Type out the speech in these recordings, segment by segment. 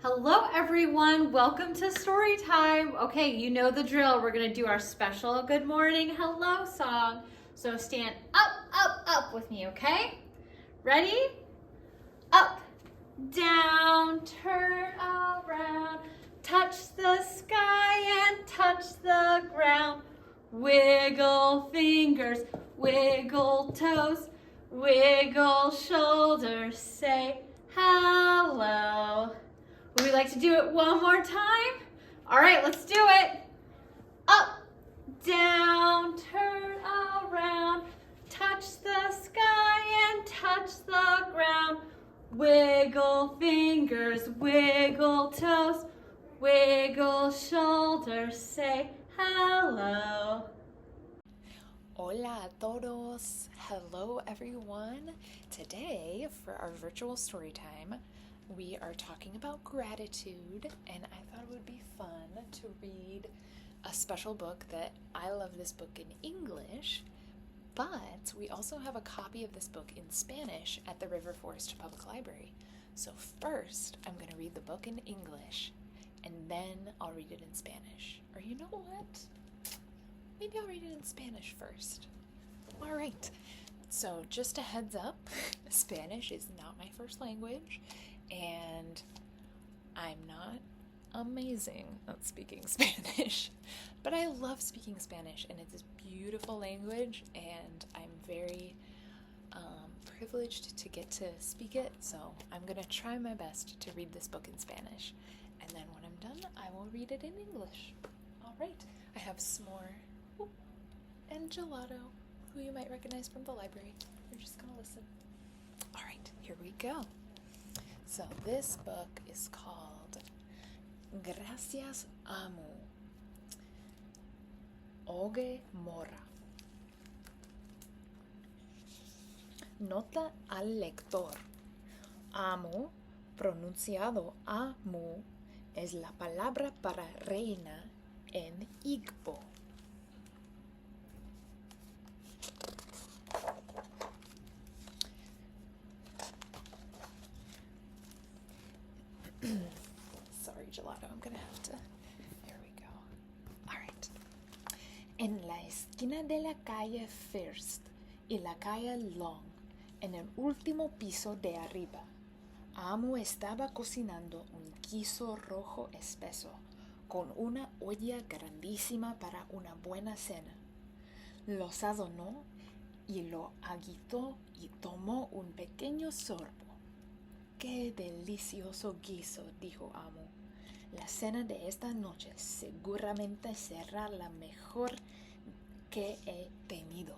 Hello everyone, welcome to story time. Okay, you know the drill. We're gonna do our special good morning hello song. So stand up with me, okay? Ready? Up, down, turn around, touch the sky and touch the ground. Wiggle fingers, wiggle toes, wiggle shoulders, say hello. Would we like to do it one more time? All right, let's do it. Up, down, turn around, touch the sky and touch the ground. Wiggle fingers, wiggle toes, wiggle shoulders, say hello. Hola a todos. Hello everyone. Today for our virtual story time, we are talking about gratitude, and I thought it would be fun to read a special book that I love this book in English, but we also have a copy of this book in Spanish at the River Forest Public Library. So first, I'm going to read the book in English, and then I'll read it in Spanish. Or you know what? Maybe I'll read it in Spanish first. All right. So just a heads up, Spanish is not my first language, and I'm not amazing at speaking Spanish, but I love speaking Spanish, and it's a beautiful language, and I'm very privileged to get to speak it, so I'm going to try my best to read this book in Spanish, and then when I'm done, I will read it in English. All right. I have s'more and gelato, who you might recognize from the library. You're just going to listen. All right, here we go. So this book is called Gracias Amo, Oge Mora. Nota al lector. Amo, pronunciado amo, es la palabra para reina en Igbo. Sorry, gelato, I'm gonna have to. Here we go. All right. En la esquina de la calle First y la calle Long, en el último piso de arriba, Amo estaba cocinando un guiso rojo espeso con una olla grandísima para una buena cena. Lo sazonó y lo agitó y tomó un pequeño sorbo. ¡Qué delicioso guiso!, dijo Amo. La cena de esta noche seguramente será la mejor que he tenido.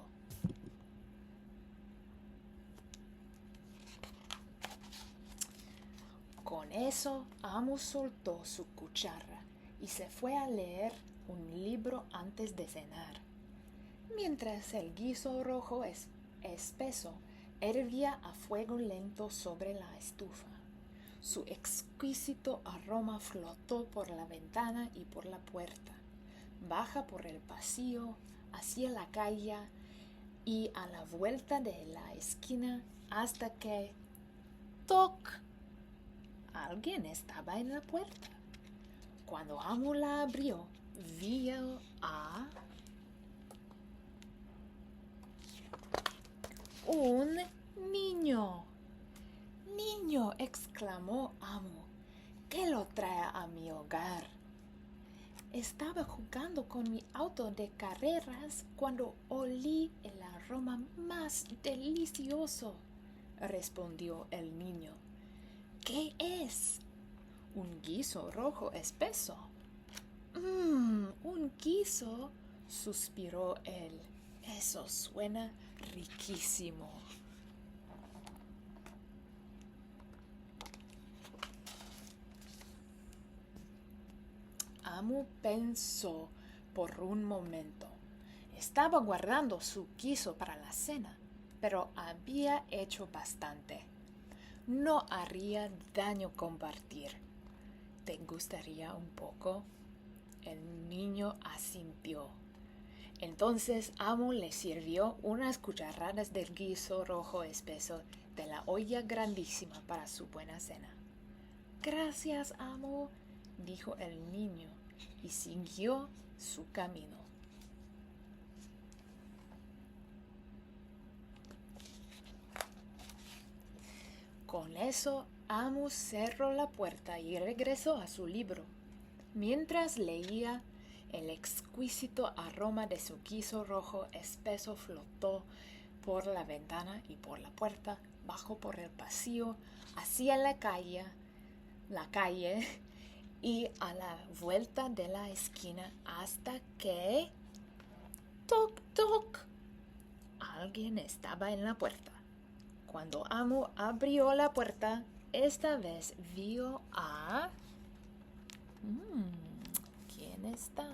Con eso, Amo soltó su cuchara y se fue a leer un libro antes de cenar. Mientras el guiso rojo espeso hervía a fuego lento sobre la estufa. Su exquisito aroma flotó por la ventana y por la puerta. Baja por el pasillo, hacia la calle y a la vuelta de la esquina hasta que ¡toc! Alguien estaba en la puerta. Cuando Amo la abrió, vio a un niño. ¡Niño!, exclamó Amo. ¿Qué lo trae a mi hogar? Estaba jugando con mi auto de carreras cuando olí el aroma más delicioso, respondió el niño. ¿Qué es? Un guiso rojo espeso. Un guiso, suspiró él. Eso suena riquísimo. Amo pensó por un momento. Estaba guardando su guiso para la cena, pero había hecho bastante. No haría daño compartir. ¿Te gustaría un poco? El niño asintió. Entonces Amo le sirvió unas cucharadas del guiso rojo espeso de la olla grandísima para su buena cena. Gracias, amo, dijo el niño y siguió su camino. Con eso, amo cerró la puerta y regresó a su libro. Mientras leía, el exquisito aroma de su guiso rojo espeso flotó por la ventana y por la puerta, bajó por el pasillo, hacia la calle y a la vuelta de la esquina hasta que... ¡Toc, toc! Alguien estaba en la puerta. Cuando amo abrió la puerta, esta vez vio a... ¿Quién está?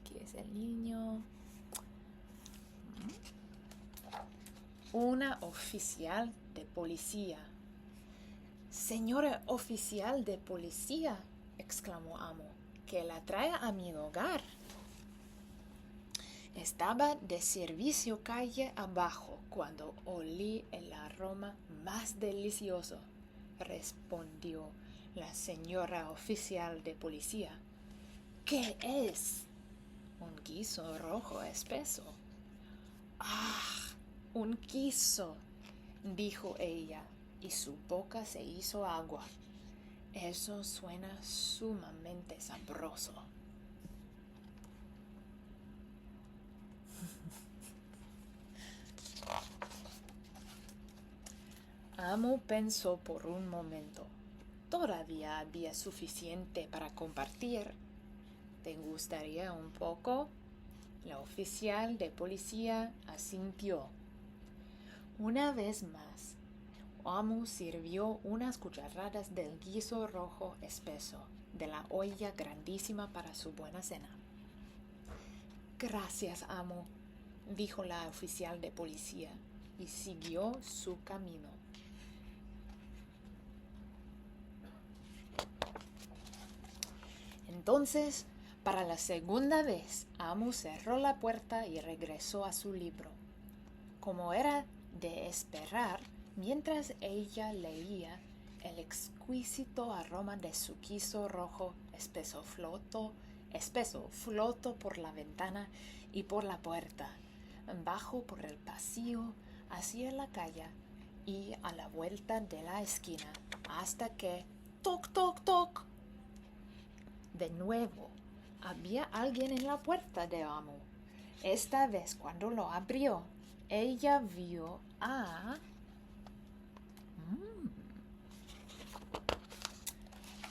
¿Quién es el niño? Una oficial de policía. Señora oficial de policía, exclamó amo, que la trae a mi hogar. Estaba de servicio calle abajo cuando olí el aroma más delicioso, respondió la señora oficial de policía. ¿Qué es? Un guiso rojo espeso. ¡Ah! Un guiso, dijo ella, y su boca se hizo agua. Eso suena sumamente sabroso. Amo pensó por un momento. Todavía había suficiente para compartir. ¿Te gustaría un poco? La oficial de policía asintió. Una vez más, amo sirvió unas cucharadas del guiso rojo espeso de la olla grandísima para su buena cena. Gracias, amo, dijo la oficial de policía y siguió su camino. Entonces, para la segunda vez, amo cerró la puerta y regresó a su libro. Como era de esperar, mientras ella leía, el exquisito aroma de su guiso rojo espeso flotó por la ventana y por la puerta, bajó por el pasillo, hacia la calle y a la vuelta de la esquina, hasta que ¡toc, toc, toc! De nuevo, había alguien en la puerta de amo. Esta vez, cuando lo abrió, ella vio a...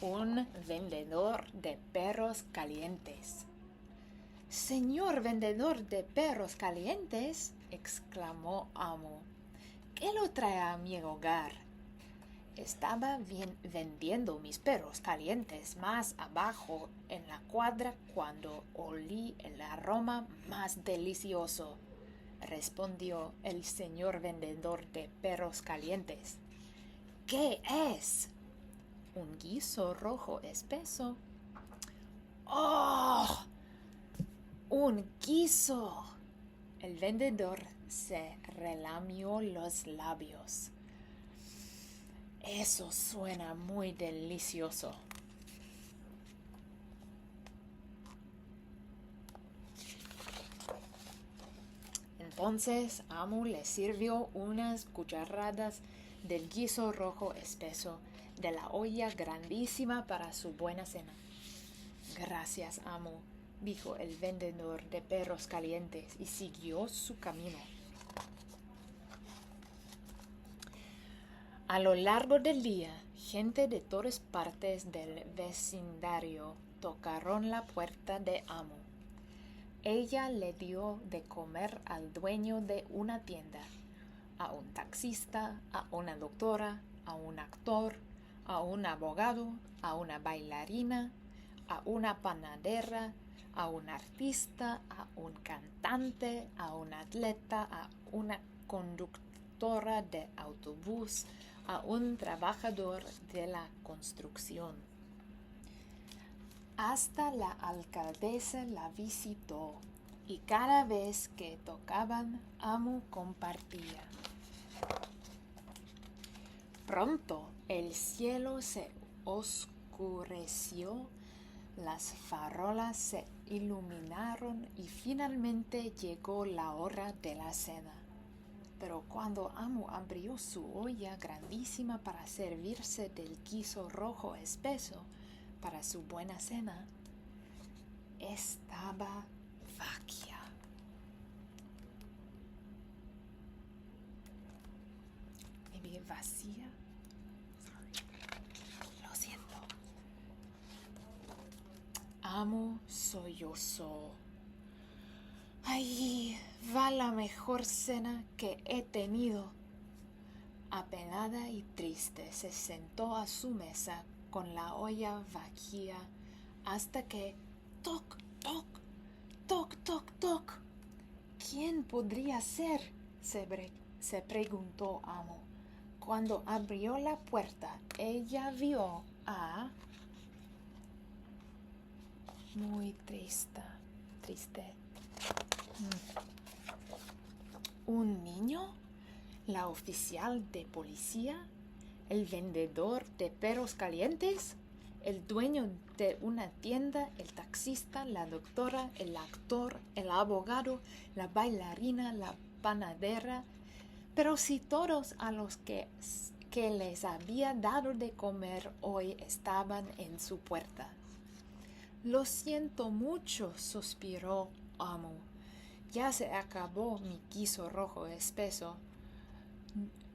un vendedor de perros calientes. Señor vendedor de perros calientes, exclamó amo, ¿qué lo trae a mi hogar? Estaba vendiendo mis perros calientes más abajo en la cuadra cuando olí el aroma más delicioso, respondió el señor vendedor de perros calientes. ¿Qué es? Un guiso rojo espeso. ¡Oh! ¡Un guiso! El vendedor se relamió los labios. Eso suena muy delicioso. Entonces, amo le sirvió unas cucharadas del guiso rojo espeso de la olla grandísima para su buena cena. Gracias, amo, dijo el vendedor de perros calientes y siguió su camino. A lo largo del día, gente de todas partes del vecindario tocaron la puerta de amo. Ella le dio de comer al dueño de una tienda, a un taxista, a una doctora, a un actor, a un abogado, a una bailarina, a una panadera, a un artista, a un cantante, a un atleta, a una conductora de autobús, a un trabajador de la construcción. Hasta la alcaldesa la visitó y cada vez que tocaban, amo compartía. Pronto el cielo se oscureció, las farolas se iluminaron y finalmente llegó la hora de la cena. Pero cuando Amo abrió su olla grandísima para servirse del guiso rojo espeso para su buena cena, estaba vacía. Maybe vacía. Lo siento. Amo sollozó. Allí va la mejor cena que he tenido. Apenada y triste se sentó a su mesa con la olla vacía hasta que toc, toc, toc, toc, toc. ¿Quién podría ser? Se preguntó Amo. Cuando abrió la puerta, ella vio a... Muy triste. ¿Un niño? ¿La oficial de policía? ¿El vendedor de perros calientes? ¿El dueño de una tienda? ¿El taxista? ¿La doctora? ¿El actor? ¿El abogado? ¿La bailarina? ¿La panadera? Pero si todos a los que les había dado de comer hoy estaban en su puerta. Lo siento mucho, suspiró Amo. Ya se acabó mi guiso rojo espeso.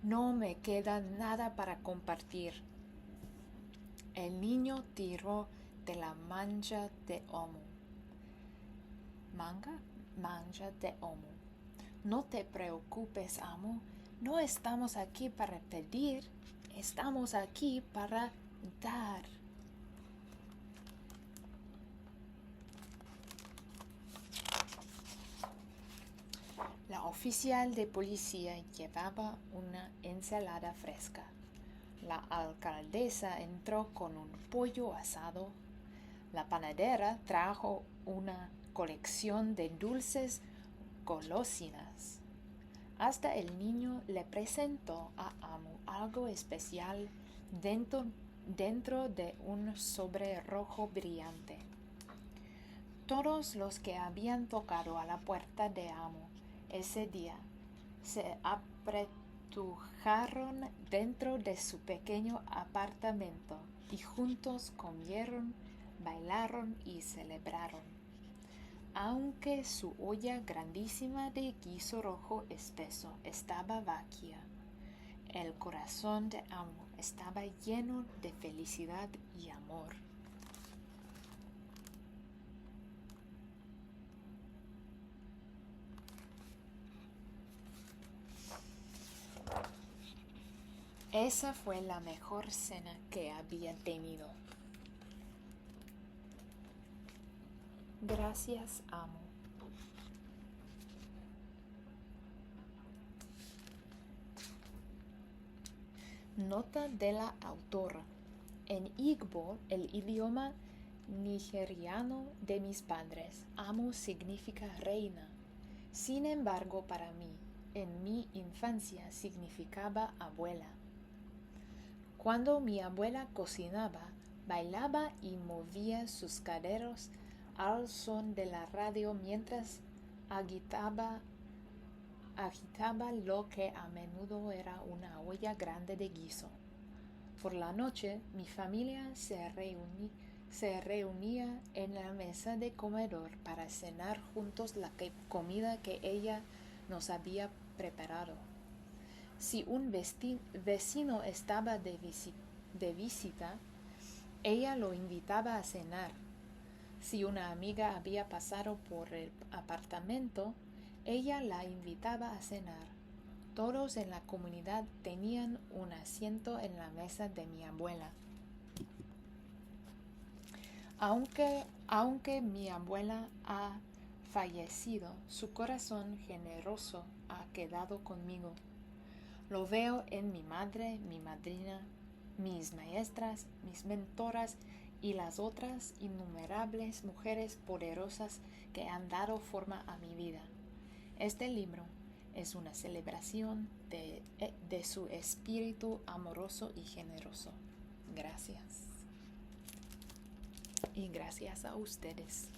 No me queda nada para compartir. El niño tiró de la mancha de Amo. Mancha de Amo. No te preocupes, Amo. No estamos aquí para pedir. Estamos aquí para dar. La oficial de policía llevaba una ensalada fresca. La alcaldesa entró con un pollo asado. La panadera trajo una colección de dulces golosinas. Hasta el niño le presentó a Amo algo especial dentro de un sobre rojo brillante. Todos los que habían tocado a la puerta de Amo ese día se apretujaron dentro de su pequeño apartamento y juntos comieron, bailaron y celebraron. Aunque su olla grandísima de guiso rojo espeso estaba vacía, el corazón de Amo estaba lleno de felicidad y amor. Esa fue la mejor cena que había tenido. Gracias, Amo. Nota de la autora. En Igbo, el idioma nigeriano de mis padres, Amo significa reina. Sin embargo, para mí, en mi infancia significaba abuela. Cuando mi abuela cocinaba, bailaba y movía sus caderas al son de la radio mientras agitaba lo que a menudo era una olla grande de guiso. Por la noche, mi familia se reunía en la mesa de comedor para cenar juntos la comida que ella nos había preparado. Si un vecino estaba de visita, ella lo invitaba a cenar. Si una amiga había pasado por el apartamento, ella la invitaba a cenar. Todos en la comunidad tenían un asiento en la mesa de mi abuela. Aunque mi abuela ha fallecido, su corazón generoso ha quedado conmigo. Lo veo en mi madre, mi madrina, mis maestras, mis mentoras y las otras innumerables mujeres poderosas que han dado forma a mi vida. Este libro es una celebración de su espíritu amoroso y generoso. Gracias. y gracias a ustedes.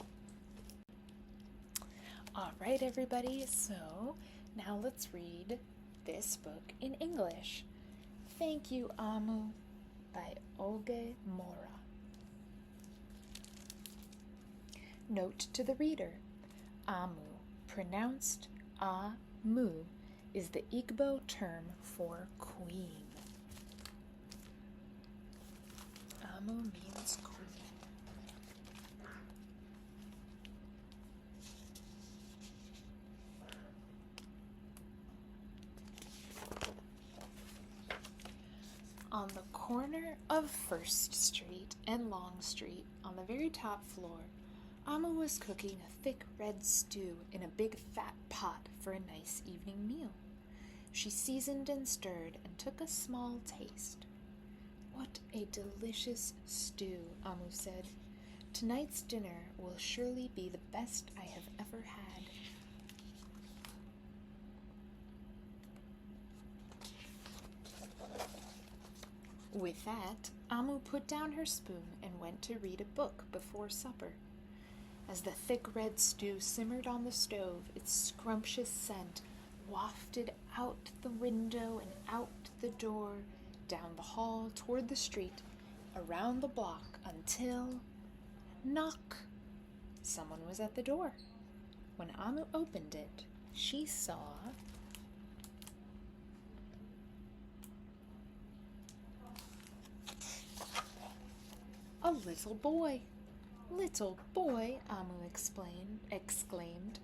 All right, everybody, so now let's read this book in English. Thank You, Amu, by Olga Mora. Note to the reader, Amu, pronounced A-mu, is the Igbo term for queen. Amu means queen. On the corner of First Street and Long Street, on the very top floor, Amu was cooking a thick red stew in a big fat pot for a nice evening meal. She seasoned and stirred and took a small taste. What a delicious stew, Amu said. Tonight's dinner will surely be the best I have ever had. With that, Amu put down her spoon and went to read a book before supper. As the thick red stew simmered on the stove, its scrumptious scent wafted out the window and out the door, down the hall, toward the street, around the block, until... knock! Someone was at the door. When Amu opened it, she saw... a little boy. Little boy, Amu exclaimed,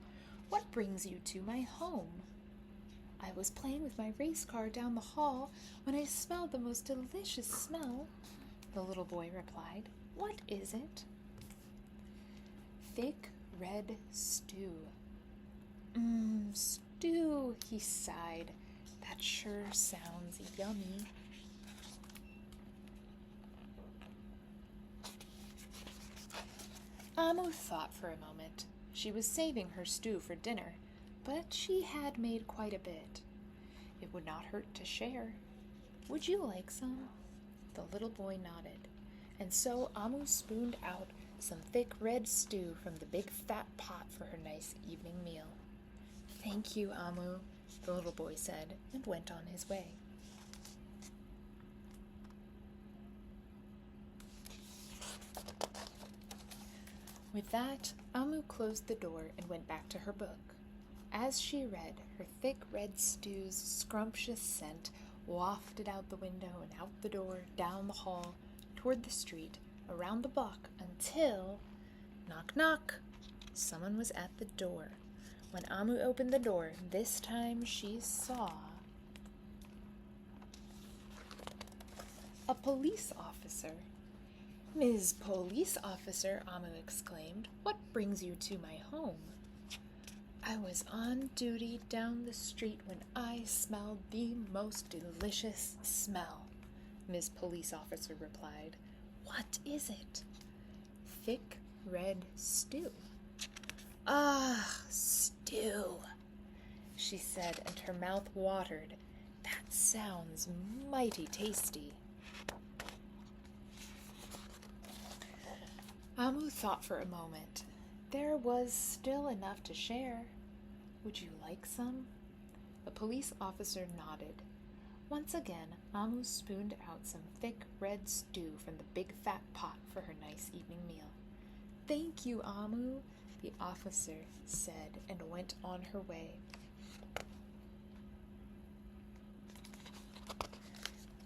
what brings you to my home? I was playing with my race car down the hall when I smelled the most delicious smell, the little boy replied. What is it? Thick red stew. Stew, he sighed. That sure sounds yummy. Amu thought for a moment. She was saving her stew for dinner, but she had made quite a bit. It would not hurt to share. Would you like some? The little boy nodded, and so Amu spooned out some thick red stew from the big fat pot for her nice evening meal. Thank you, Amu, the little boy said, and went on his way. With that, Amu closed the door and went back to her book. As she read, her thick red stew's scrumptious scent wafted out the window and out the door, down the hall, toward the street, around the block, until... knock, knock! Someone was at the door. When Amu opened the door, this time she saw... a police officer. Ms. Police Officer, Amu exclaimed, what brings you to my home? I was on duty down the street when I smelled the most delicious smell, Ms. Police Officer replied. What is it? Thick red stew. Ah, stew, she said, and her mouth watered. That sounds mighty tasty. Amu thought for a moment. There was still enough to share. Would you like some? The police officer nodded. Once again, Amu spooned out some thick red stew from the big fat pot for her nice evening meal. Thank you, Amu, the officer said, and went on her way.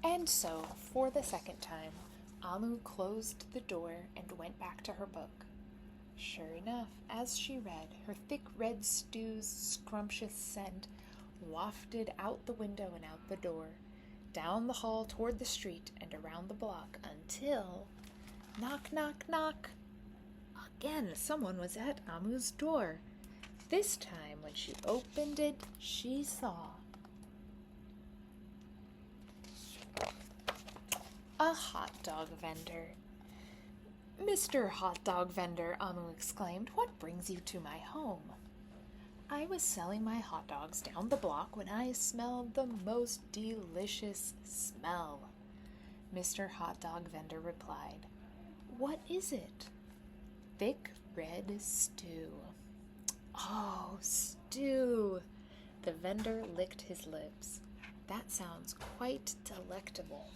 And so, for the second time, Amu closed the door and went back to her book. Sure enough, as she read, her thick red stew's scrumptious scent wafted out the window and out the door, down the hall toward the street and around the block until... knock, knock, knock! Again, someone was at Amu's door. This time, when she opened it, she saw... a hot dog vendor. Mr. Hot Dog Vendor, Amu exclaimed, what brings you to my home? I was selling my hot dogs down the block when I smelled the most delicious smell, Mr. Hot Dog Vendor replied. What is it? Thick red stew. Oh, stew! The vendor licked his lips. That sounds quite delectable.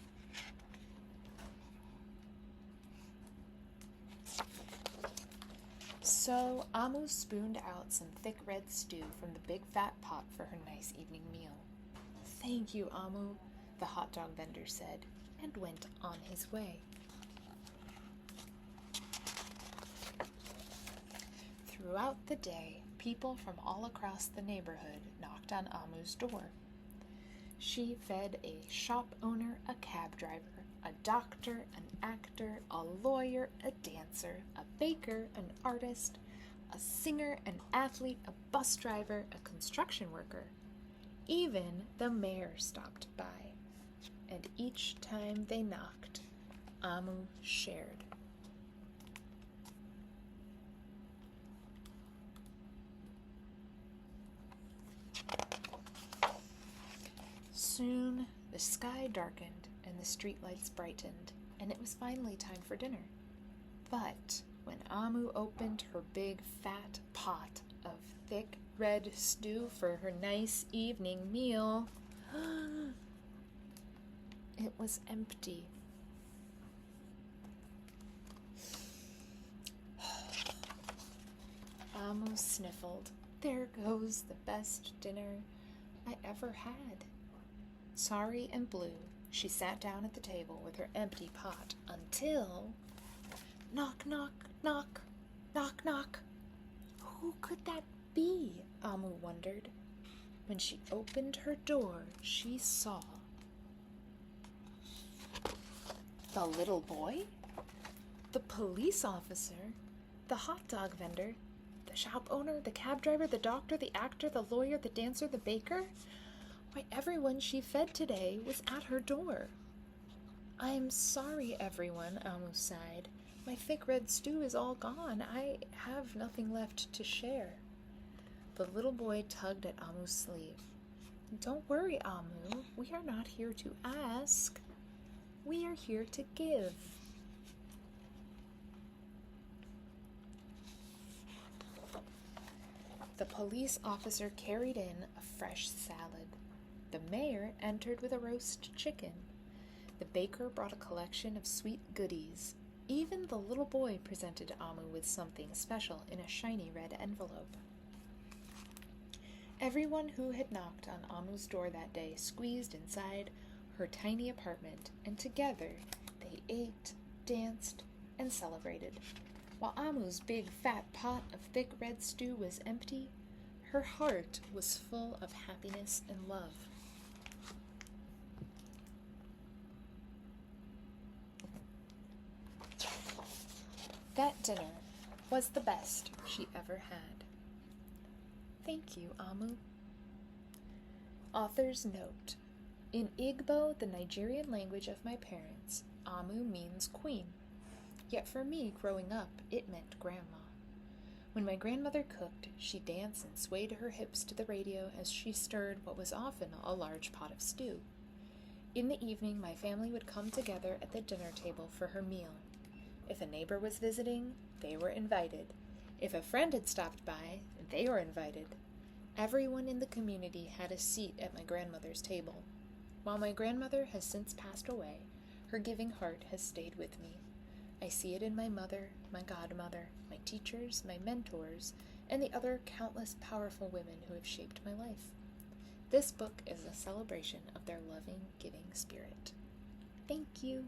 So Amu spooned out some thick red stew from the big fat pot for her nice evening meal. Thank you, Amu, the hot dog vendor said, and went on his way. Throughout the day, people from all across the neighborhood knocked on Amu's door. She fed a shop owner, a cab driver, a doctor, an actor, a lawyer, a dancer, a baker, an artist, a singer, an athlete, a bus driver, a construction worker. Even the mayor stopped by, and each time they knocked, Amu shared. Soon the sky darkened and the streetlights brightened, and it was finally time for dinner. But when Amu opened her big fat pot of thick red stew for her nice evening meal, it was empty. Amu sniffled. There goes the best dinner I ever had. Sorry and blue, she sat down at the table with her empty pot until... Knock, knock, knock, knock, knock. Who could that be? Amu wondered. When she opened her door, she saw the little boy, the police officer, the hot dog vendor, the shop owner, the cab driver, the doctor, the actor, the lawyer, the dancer, the baker. Why, everyone she fed today was at her door. I'm sorry, everyone, Amu sighed. My thick red stew is all gone. I have nothing left to share. The little boy tugged at Amu's sleeve. Don't worry, Amu. We are not here to ask. We are here to give. The police officer carried in a fresh salad. The mayor entered with a roast chicken. The baker brought a collection of sweet goodies. Even the little boy presented Amu with something special in a shiny red envelope. Everyone who had knocked on Amu's door that day squeezed inside her tiny apartment, and together they ate, danced, and celebrated. While Amu's big fat pot of thick red stew was empty, her heart was full of happiness and love. That dinner was the best she ever had. Thank you, Amu. Author's note. In Igbo, the Nigerian language of my parents, Amu means queen. Yet for me, growing up, it meant grandma. When my grandmother cooked, she danced and swayed her hips to the radio as she stirred what was often a large pot of stew. In the evening, my family would come together at the dinner table for her meal. If a neighbor was visiting, they were invited. If a friend had stopped by, they were invited. Everyone in the community had a seat at my grandmother's table. While my grandmother has since passed away, her giving heart has stayed with me. I see it in my mother, my godmother, my teachers, my mentors, and the other countless powerful women who have shaped my life. This book is a celebration of their loving, giving spirit. Thank you.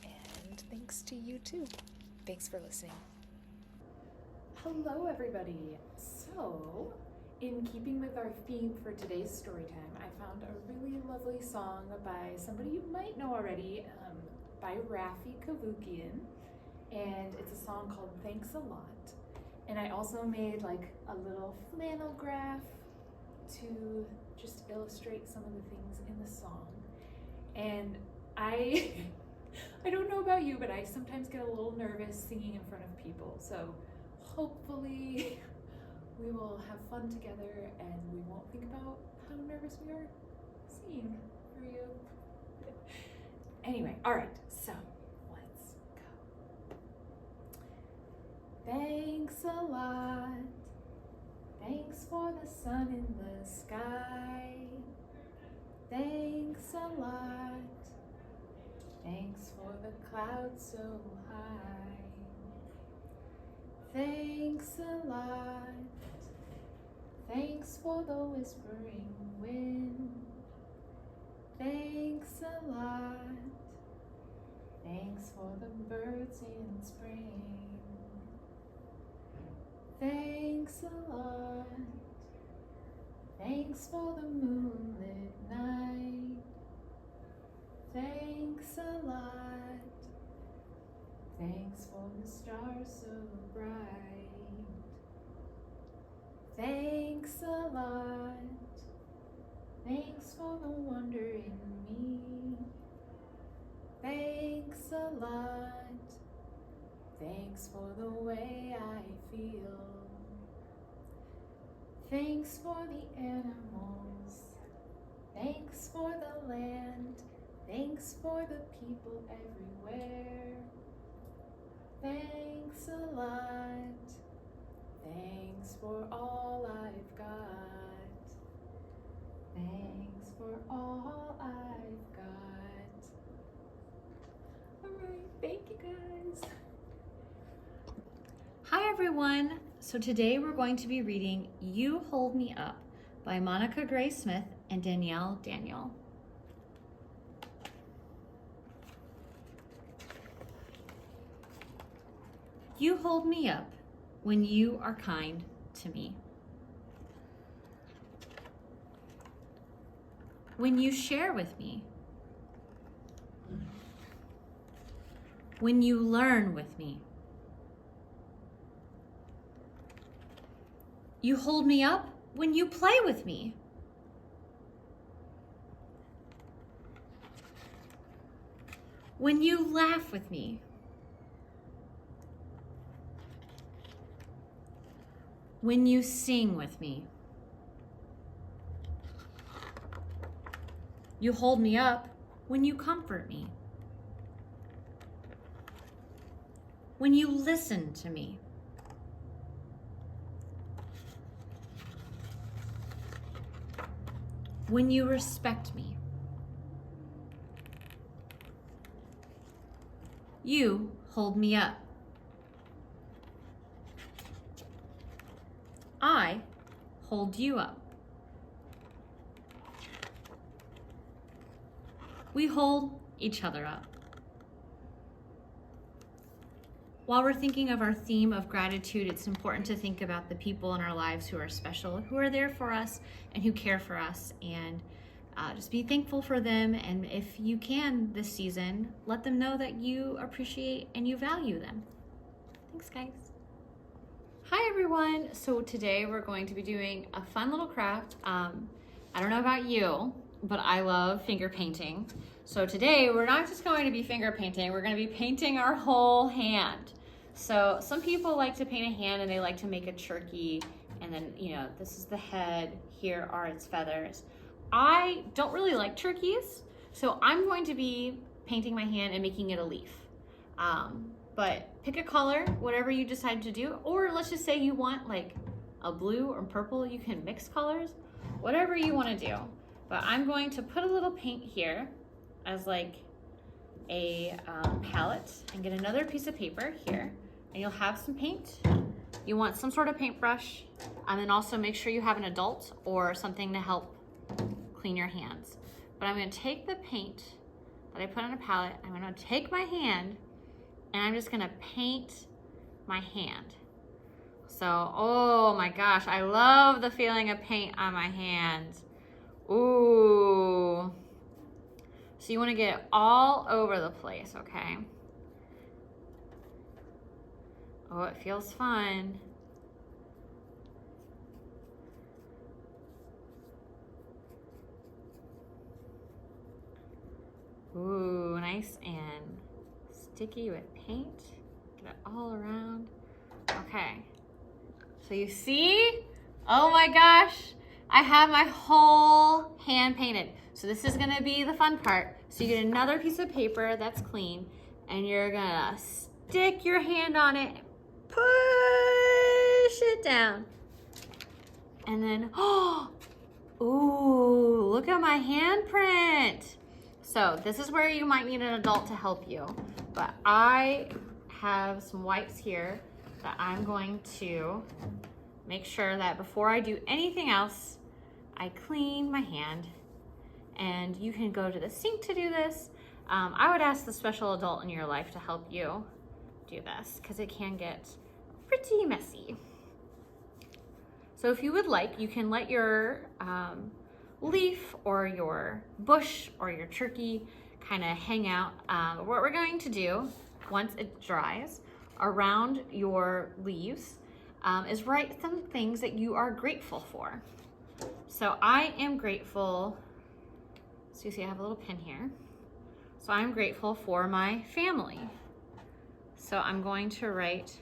And thanks to you too. Thanks for listening. Hello everybody. So, in keeping with our theme for today's story time, I found a really lovely song by somebody you might know already, by Rafi Kavukian, and it's a song called Thanks a Lot. And I also made like a little flannel graph to just illustrate some of the things in the song. And I don't know about you, but I sometimes get a little nervous singing in front of people. So hopefully we will have fun together and we won't think about how nervous we are singing for you. Anyway, all right, so Thanks a lot. Thanks for the sun in the sky. Thanks a lot. Thanks for the clouds so high. Thanks a lot. Thanks for the whispering wind. Thanks a lot. Thanks for the birds in spring. Thanks a lot. Thanks for the moonlit night. Thanks a lot. Thanks for the stars so bright. Thanks a lot. Thanks for the wonder in me. Thanks a lot. Thanks for the way I feel. Thanks for the animals. Thanks for the land. Thanks for the people everywhere. Thanks a lot. Thanks for all I've got. Thanks for all I've got. All right, thank you guys. Hi everyone. So today we're going to be reading You Hold Me Up by Monica Gray Smith and Danielle Daniel. You hold me up when you are kind to me. When you share with me. When you learn with me. You hold me up when you play with me. When you laugh with me. When you sing with me. You hold me up when you comfort me. When you listen to me. When you respect me. You hold me up. I hold you up. We hold each other up. While we're thinking of our theme of gratitude, it's important to think about the people in our lives who are special, who are there for us and who care for us, and just be thankful for them. And if you can this season, let them know that you appreciate and you value them. Thanks, guys. Hi, everyone. So today we're going to be doing a fun little craft. I don't know about you, but I love finger painting. So today we're not just going to be finger painting, we're going to be painting our whole hand. So some people like to paint a hand and they like to make a turkey, and then, you know, this is the head, here are its feathers. I don't really like turkeys, so I'm going to be painting my hand and making it a leaf. But pick a color, whatever you decide to do, or let's just say you want like a blue or purple, you can mix colors, whatever you want to do. But I'm going to put a little paint here as like a palette, and get another piece of paper here, and you'll have some paint. You want some sort of paintbrush, and then also make sure you have an adult or something to help clean your hands. But I'm going to take the paint that I put on a palette, I'm going to take my hand, and I'm just going to paint my hand. So, oh my gosh, I love the feeling of paint on my hands. Ooh. So you want to get it all over the place, okay? Oh, it feels fun. Ooh, nice and sticky with paint. Get it all around. Okay. So you see? Oh my gosh. I have my whole hand painted. So this is gonna be the fun part. So you get another piece of paper that's clean, and you're gonna stick your hand on it, push it down. And then, oh, ooh, look at my handprint. So this is where you might need an adult to help you. But I have some wipes here that I'm going to make sure that before I do anything else, I clean my hand. And you can go to the sink to do this. I would ask the special adult in your life to help you do this because it can get pretty messy. So if you would like, you can let your leaf or your bush or your turkey kind of hang out. What we're going to do once it dries around your leaves is write some things that you are grateful for. So I am grateful, so you see I have a little pin here. So I'm grateful for my family. So I'm going to write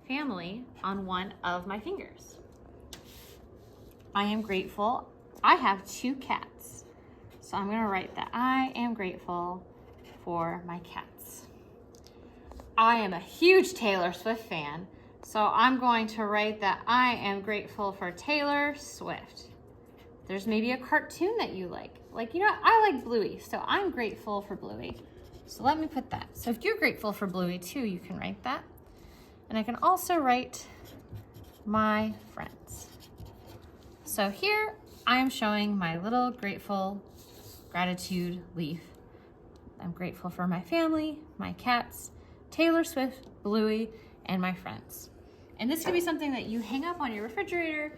family on one of my fingers. I am grateful. I have 2 cats. So I'm gonna write that I am grateful for my cats. I am a huge Taylor Swift fan. So I'm going to write that I am grateful for Taylor Swift. There's maybe a cartoon that you like. Like, you know, I like Bluey, so I'm grateful for Bluey. So let me put that. So if you're grateful for Bluey too, you can write that. And I can also write my friends. So here I am showing my little grateful gratitude leaf. I'm grateful for my family, my cats, Taylor Swift, Bluey, and my friends. And this could be something that you hang up on your refrigerator,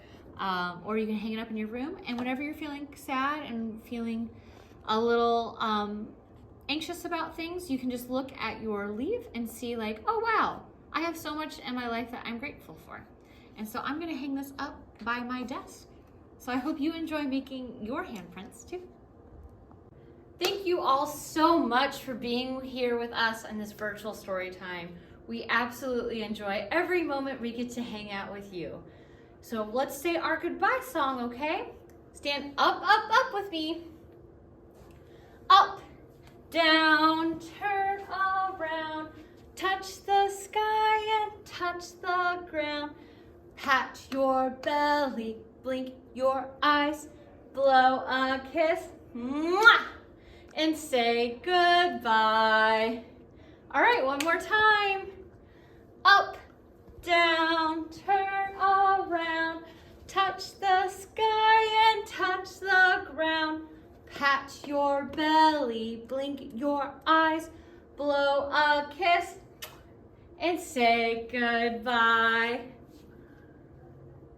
or you can hang it up in your room. And whenever you're feeling sad and feeling a little anxious about things, you can just look at your leaf and see like, oh wow, I have so much in my life that I'm grateful for. And so I'm gonna hang this up by my desk. So I hope you enjoy making your handprints too. Thank you all so much for being here with us on this virtual story time. We absolutely enjoy every moment we get to hang out with you. So let's say our goodbye song, okay? Stand up, up, up with me. Up, down, turn around, touch the sky and touch the ground. Pat your belly, blink your eyes, blow a kiss, mwah, and say goodbye. All right, one more time. Up, down, turn around, touch the sky and touch the ground. Pat your belly, blink your eyes, blow a kiss, and say goodbye.